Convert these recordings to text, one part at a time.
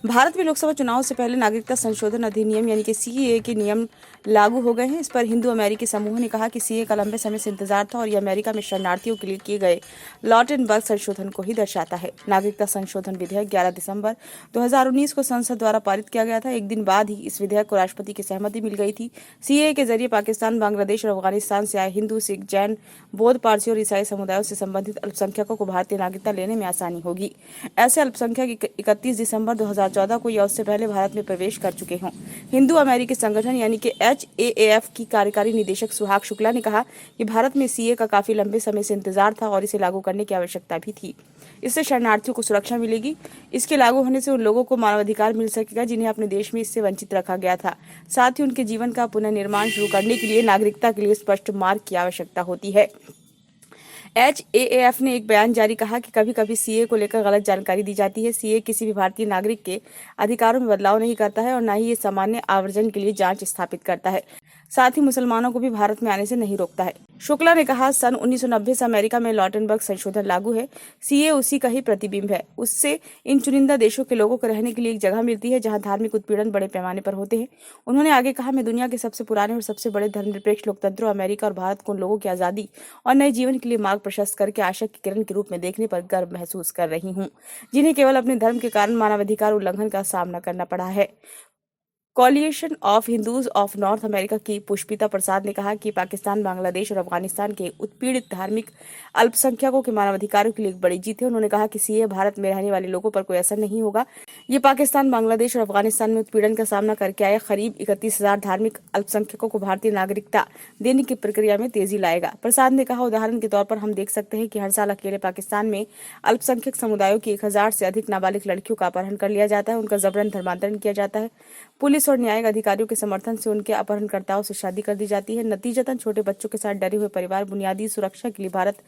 भारत में लोकसभा चुनाव से पहले नागरिकता संशोधन अधिनियम यानी कि सीएए के नियम लागू हो गए हैं। इस पर हिंदू अमेरिकी समूह ने कहा कि सीएए का लंबे समय से इंतजार था और ये अमेरिका में शरणार्थियों के लिए किए गए लॉटनबर्ग संशोधन को ही दर्शाता है। नागरिकता संशोधन विधेयक 11 दिसंबर 2019 को संसद द्वारा पारित किया गया था। एक दिन बाद ही इस विधेयक को राष्ट्रपति की सहमति मिल गई थी। सीएए के जरिए पाकिस्तान, बांग्लादेश और अफगानिस्तान से आए हिंदू, सिख, जैन, बौद्ध, पारसी और ईसाई समुदायों से संबंधित अल्पसंख्यकों को भारतीय नागरिकता लेने में आसानी होगी। ऐसे अल्पसंख्यक 31 दिसंबर 2014 को या उससे पहले भारत में प्रवेश कर चुके हों। हिंदू अमेरिकी संगठन यानी कि HAAF की कार्यकारी निदेशक सुहाग शुक्ला ने कहा कि भारत में सीए का काफी लंबे समय से इंतजार था और इसे लागू करने की आवश्यकता भी थी। इससे शरणार्थियों को सुरक्षा मिलेगी। इसके लागू होने से उन लोगों को मानवाधिकार मिल सकेगा जिन्हें अपने देश में इससे वंचित रखा गया था। साथ ही उनके जीवन का पुनर्निर्माण शुरू करने के लिए नागरिकता के लिए स्पष्ट मार्ग की आवश्यकता होती है। HAAF ने एक बयान जारी कहा कि कभी कभी सीए को लेकर गलत जानकारी दी जाती है। सीए किसी भी भारतीय नागरिक के अधिकारों में बदलाव नहीं करता है और न ही ये सामान्य आवर्जन के लिए जांच स्थापित करता है। साथ ही मुसलमानों को भी भारत में आने से नहीं रोकता है। शुक्ला ने कहा, सन 1990 से अमेरिका में लॉटनबर्ग संशोधन लागू है। सीए उसी का ही प्रतिबिंब है। उससे इन चुनिंदा देशों के लोगों को रहने के लिए एक जगह मिलती है जहां धार्मिक उत्पीड़न बड़े पैमाने पर होते हैं। उन्होंने आगे कहा, मैं दुनिया के सबसे पुराने और सबसे बड़े धर्मनिरपेक्ष लोकतंत्रों अमेरिका और भारत को उन लोगों की आजादी और नए जीवन के लिए मार्ग प्रशस्त करके आशा की किरण के रूप में देखने पर गर्व महसूस कर रही हूँ, जिन्हें केवल अपने धर्म के कारण मानवाधिकार उल्लंघन का सामना करना पड़ा है। Coalition of Hindus of North America की पुष्पिता प्रसाद ने कहा कि पाकिस्तान, बांग्लादेश और अफगानिस्तान के उत्पीड़ित धार्मिक अल्पसंख्यकों के मानवाधिकारों के लिए एक बड़ी जीत है। उन्होंने कहा कि सीए भारत में रहने वाले लोगों पर कोई असर नहीं होगा। ये पाकिस्तान, बांग्लादेश और अफगानिस्तान में उत्पीड़न का सामना करके आए करीब 31,000 धार्मिक अल्पसंख्यकों को भारतीय नागरिकता देने की प्रक्रिया में तेजी लाएगा। प्रसाद ने कहा, उदाहरण के तौर पर हम देख सकते हैं कि हर साल अकेले पाकिस्तान में अल्पसंख्यक समुदायों की 1000 से अधिक नाबालिग लड़कियों का अपहरण कर लिया जाता है, उनका जबरन धर्मांतरण किया जाता है। पुलिस और न्यायिक अधिकारियों के समर्थन से उनके अपहरणकर्ताओं से शादी कर दी जाती है। नतीजतन छोटे बच्चों के साथ डरे हुए परिवार बुनियादी सुरक्षा के लिए भारत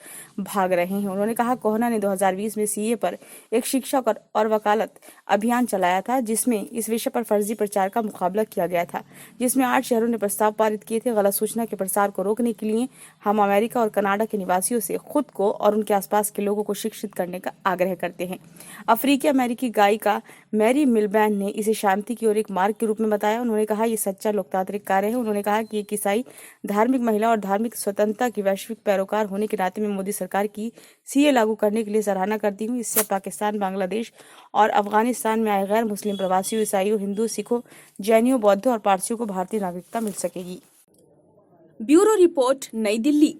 भाग रहे हैं। उन्होंने कहा, कोहना ने 2020 में सीए पर एक शिक्षा और वकालत अभियान चलाया था, जिसमें इस विषय पर फर्जी प्रचार का मुकाबला किया गया था, जिसमें 8 शहरों ने प्रस्ताव पारित किए थे। गलत सूचना के प्रसार को रोकने के लिए हम अमेरिका और कनाडा के निवासियों से खुद को और उनके आसपास के लोगों को शिक्षित करने का आग्रह करते हैं। अफ्रीकी अमेरिकी गायिका मैरी मिलबैन ने इसे शांति की ओर एक मार्ग के रूप में बताया। उन्होंने कहा, यह सच्चा लोकतांत्रिक कार्य है। उन्होंने कहा कि एक ईसाई धार्मिक महिला और धार्मिक स्वतंत्रता की वैश्विक पैरोकार होने के नाते मैं मोदी सरकार की सीए लागू करने के लिए सराहना करती हूँ। इससे पाकिस्तान, बांग्लादेश और अफगानिस्तान में आए गैर मुस्लिम प्रवासियों, ईसाइयों, हिंदू, सिखों, जैनियों, बौद्धों और पारसियों को भारतीय नागरिकता मिल सकेगी। ब्यूरो रिपोर्ट, नई दिल्ली।